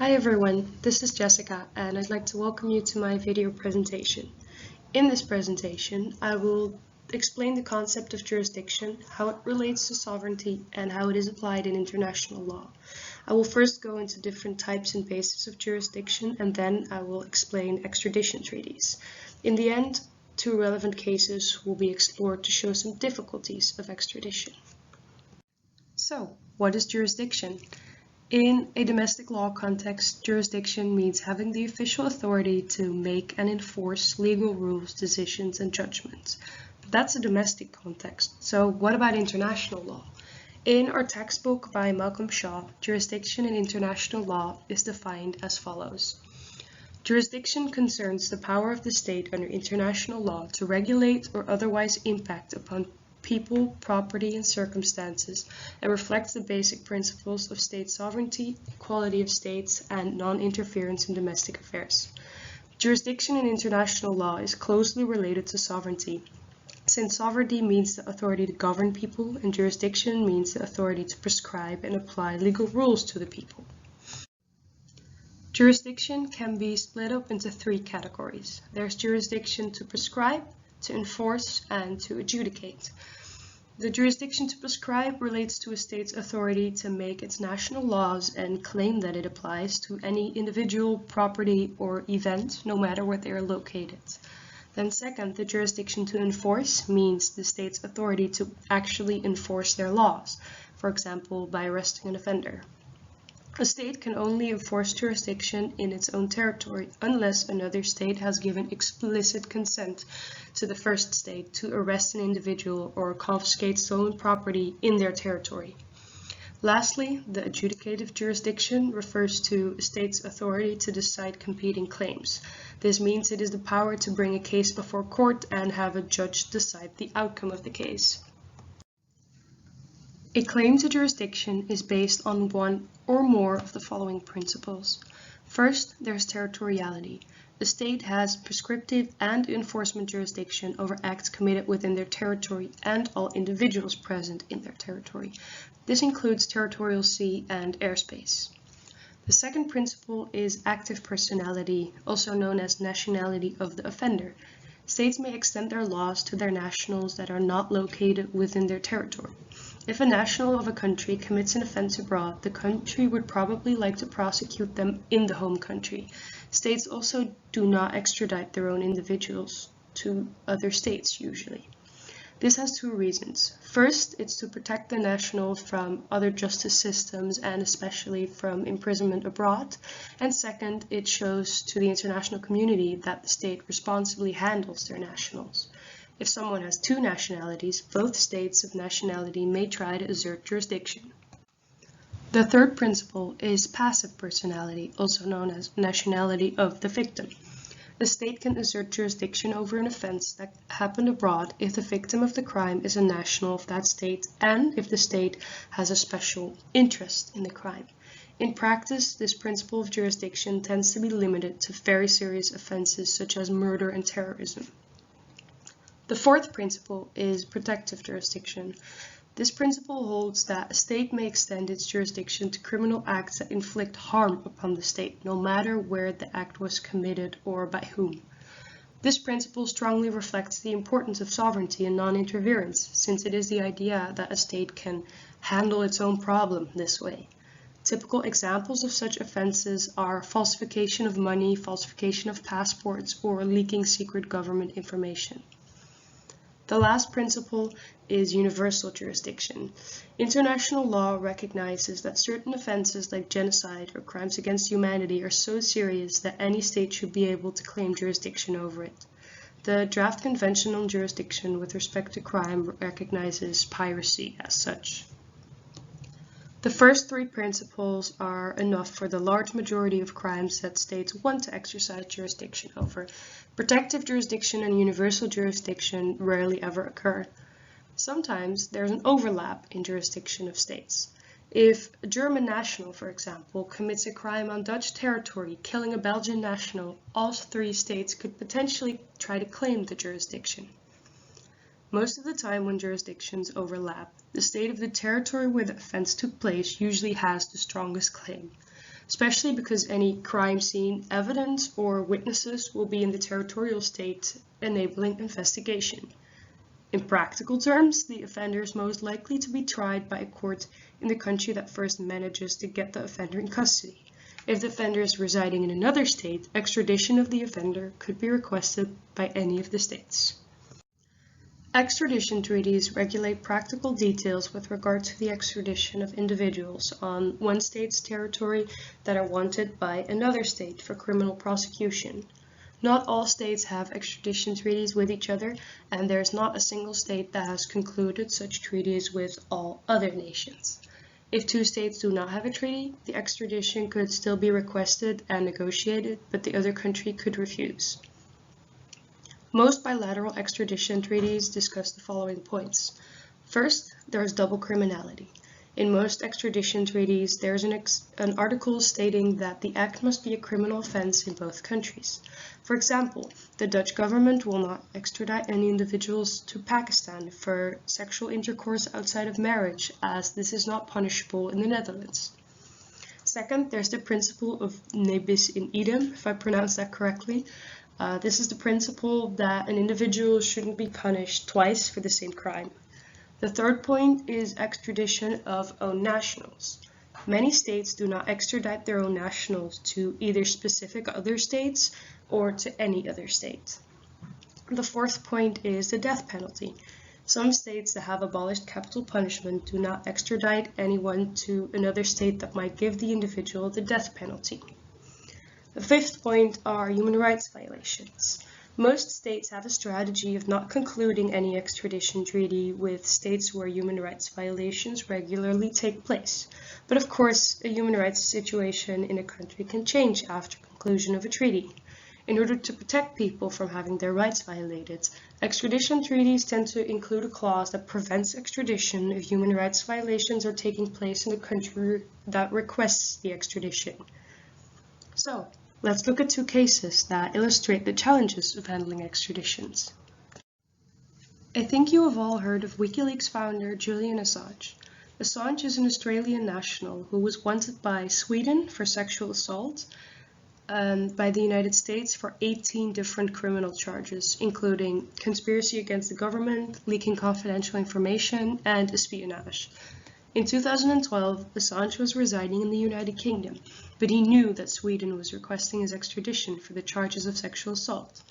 Hi everyone, this is Jessica and I'd like to welcome you to my video presentation. In this presentation, I will explain the concept of jurisdiction, how it relates to sovereignty, and how it is applied in international law. I will first go into different types and bases of jurisdiction, and then I will explain extradition treaties. In the end, two relevant cases will be explored to show some difficulties of extradition. So, what is jurisdiction? In a domestic law context, jurisdiction means having the official authority to make and enforce legal rules, decisions, and judgments. But that's a domestic context. So what about international law? In our textbook by Malcolm Shaw, jurisdiction in international law is defined as follows. Jurisdiction concerns the power of the state under international law to regulate or otherwise impact upon people, property, and circumstances, and reflects the basic principles of state sovereignty, equality of states, and non-interference in domestic affairs. Jurisdiction in international law is closely related to sovereignty, since sovereignty means the authority to govern people, and jurisdiction means the authority to prescribe and apply legal rules to the people. Jurisdiction can be split up into three categories. There's jurisdiction to prescribe, to enforce, and to adjudicate. The jurisdiction to prescribe relates to a state's authority to make its national laws and claim that it applies to any individual, property, or event, no matter where they are located. Then second, the jurisdiction to enforce means the state's authority to actually enforce their laws, for example, by arresting an offender. A state can only enforce jurisdiction in its own territory unless another state has given explicit consent to the first state to arrest an individual or confiscate stolen property in their territory. Lastly, the adjudicative jurisdiction refers to a state's authority to decide competing claims. This means it is the power to bring a case before court and have a judge decide the outcome of the case. A claim to jurisdiction is based on one or more of the following principles. First, there's territoriality. The state has prescriptive and enforcement jurisdiction over acts committed within their territory and all individuals present in their territory. This includes territorial sea and airspace. The second principle is active personality, also known as nationality of the offender. States may extend their laws to their nationals that are not located within their territory. If a national of a country commits an offense abroad, the country would probably like to prosecute them in the home country. States also do not extradite their own individuals to other states usually. This has two reasons. First, it's to protect the national from other justice systems and especially from imprisonment abroad. And second, it shows to the international community that the state responsibly handles their nationals. If someone has two nationalities, both states of nationality may try to assert jurisdiction. The third principle is passive personality, also known as nationality of the victim. The state can assert jurisdiction over an offense that happened abroad if the victim of the crime is a national of that state and if the state has a special interest in the crime. In practice, this principle of jurisdiction tends to be limited to very serious offenses such as murder and terrorism. The fourth principle is protective jurisdiction. This principle holds that a state may extend its jurisdiction to criminal acts that inflict harm upon the state, no matter where the act was committed or by whom. This principle strongly reflects the importance of sovereignty and non-interference, since it is the idea that a state can handle its own problem this way. Typical examples of such offenses are falsification of money, falsification of passports, or leaking secret government information. The last principle is universal jurisdiction. International law recognizes that certain offenses like genocide or crimes against humanity are so serious that any state should be able to claim jurisdiction over it. The Draft Convention on Jurisdiction with respect to crime recognizes piracy as such. The first three principles are enough for the large majority of crimes that states want to exercise jurisdiction over. Protective jurisdiction and universal jurisdiction rarely ever occur. Sometimes there's an overlap in jurisdiction of states. If a German national, for example, commits a crime on Dutch territory, killing a Belgian national, all three states could potentially try to claim the jurisdiction. Most of the time when jurisdictions overlap, the state of the territory where the offense took place usually has the strongest claim. especially because any crime scene evidence or witnesses will be in the territorial state, enabling investigation. In practical terms, the offender is most likely to be tried by a court in the country that first manages to get the offender in custody. If the offender is residing in another state, extradition of the offender could be requested by any of the states. Extradition treaties regulate practical details with regard to the extradition of individuals on one state's territory that are wanted by another state for criminal prosecution. Not all states have extradition treaties with each other, and there is not a single state that has concluded such treaties with all other nations. If two states do not have a treaty, the extradition could still be requested and negotiated, but the other country could refuse. Most bilateral extradition treaties discuss the following points. First, there is double criminality. In most extradition treaties, there is an article stating that the act must be a criminal offense in both countries. For example, the Dutch government will not extradite any individuals to Pakistan for sexual intercourse outside of marriage, as this is not punishable in the Netherlands. Second, there's the principle of ne bis in idem, if I pronounce that correctly. This is the principle that an individual shouldn't be punished twice for the same crime. The third point is extradition of own nationals. Many states do not extradite their own nationals to either specific other states or to any other state. The fourth point is the death penalty. Some states that have abolished capital punishment do not extradite anyone to another state that might give the individual the death penalty. The fifth point are human rights violations. Most states have a strategy of not concluding any extradition treaty with states where human rights violations regularly take place. But of course, a human rights situation in a country can change after conclusion of a treaty. In order to protect people from having their rights violated, extradition treaties tend to include a clause that prevents extradition if human rights violations are taking place in the country that requests the extradition. So, let's look at two cases that illustrate the challenges of handling extraditions. I think you have all heard of WikiLeaks founder Julian Assange. Assange is an Australian national who was wanted by Sweden for sexual assault and by the United States for 18 different criminal charges, including conspiracy against the government, leaking confidential information, and espionage. In 2012, Assange was residing in the United Kingdom, but he knew that Sweden was requesting his extradition for the charges of sexual assault.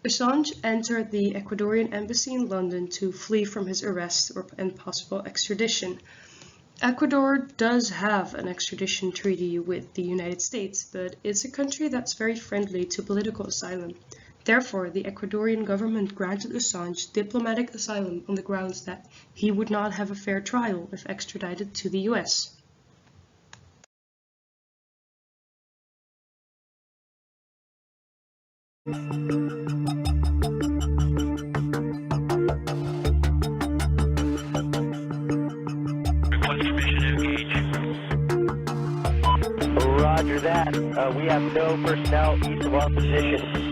Assange entered the Ecuadorian embassy in London to flee from his arrest and possible extradition. Ecuador does have an extradition treaty with the United States, but it's a country that's very friendly to political asylum. Therefore, the Ecuadorian government granted Assange diplomatic asylum on the grounds that he would not have a fair trial if extradited to the US. Roger that. We have no personnel east of our position.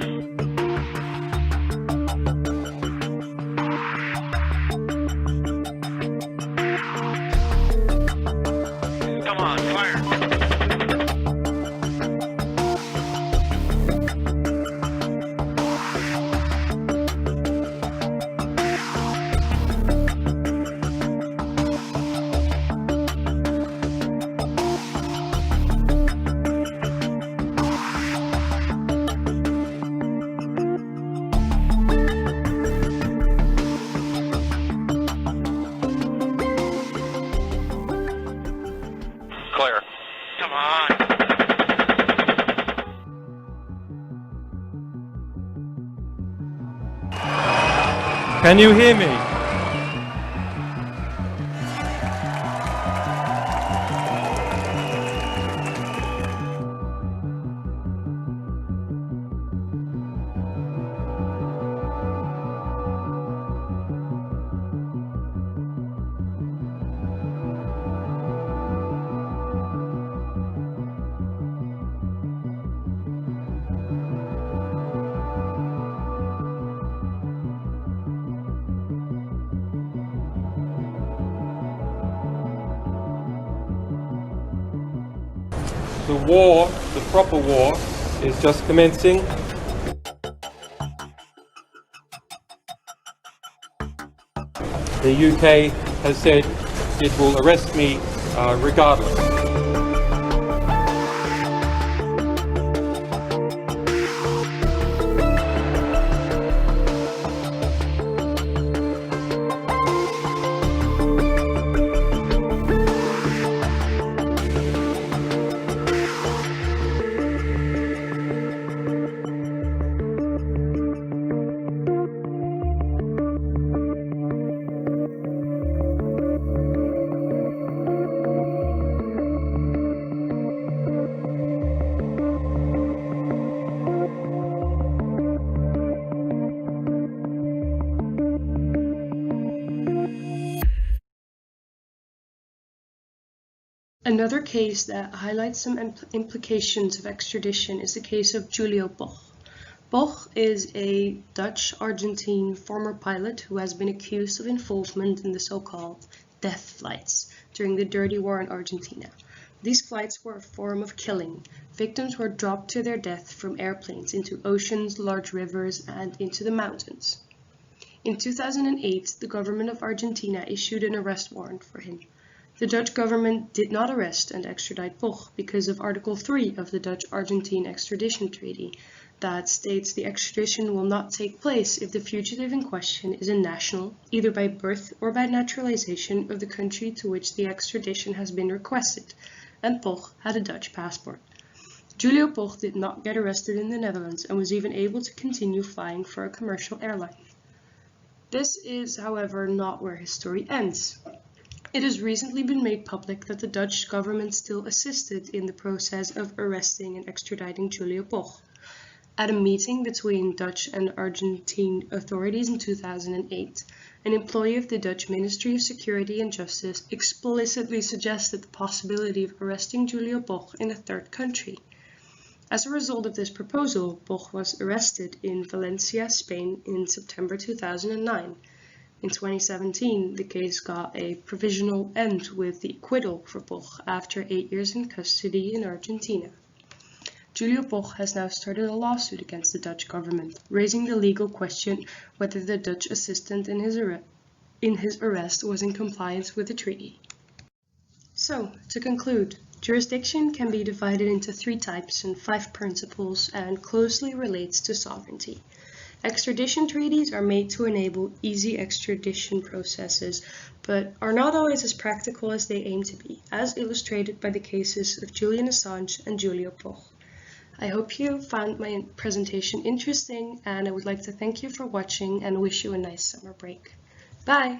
Come on, fire. Clear. Come on. Can you hear me? The war, the proper war, is just commencing. The UK has said it will arrest me regardless. Another case that highlights some implications of extradition is the case of Julio Boch. Boch is a Dutch-Argentine former pilot who has been accused of involvement in the so-called death flights during the dirty war in Argentina. These flights were a form of killing. Victims were dropped to their death from airplanes into oceans, large rivers, and into the mountains. In 2008, the government of Argentina issued an arrest warrant for him. The Dutch government did not arrest and extradite Boch because of Article 3 of the Dutch-Argentine Extradition Treaty that states the extradition will not take place if the fugitive in question is a national, either by birth or by naturalization, of the country to which the extradition has been requested, and Boch had a Dutch passport. Julio Boch did not get arrested in the Netherlands and was even able to continue flying for a commercial airline. This is, however, not where his story ends. It has recently been made public that the Dutch government still assisted in the process of arresting and extraditing Julio Boch. At a meeting between Dutch and Argentine authorities in 2008, an employee of the Dutch Ministry of Security and Justice explicitly suggested the possibility of arresting Julio Boch in a third country. As a result of this proposal, Boch was arrested in Valencia, Spain in September 2009. In 2017, the case got a provisional end with the acquittal for Boch after 8 years in custody in Argentina. Julio Boch has now started a lawsuit against the Dutch government, raising the legal question whether the Dutch assistant in his arrest was in compliance with the treaty. So, to conclude, jurisdiction can be divided into 3 types and 5 principles and closely relates to sovereignty. Extradition treaties are made to enable easy extradition processes, but are not always as practical as they aim to be, as illustrated by the cases of Julian Assange and Julio Boch. I hope you found my presentation interesting, and I would like to thank you for watching and wish you a nice summer break. Bye!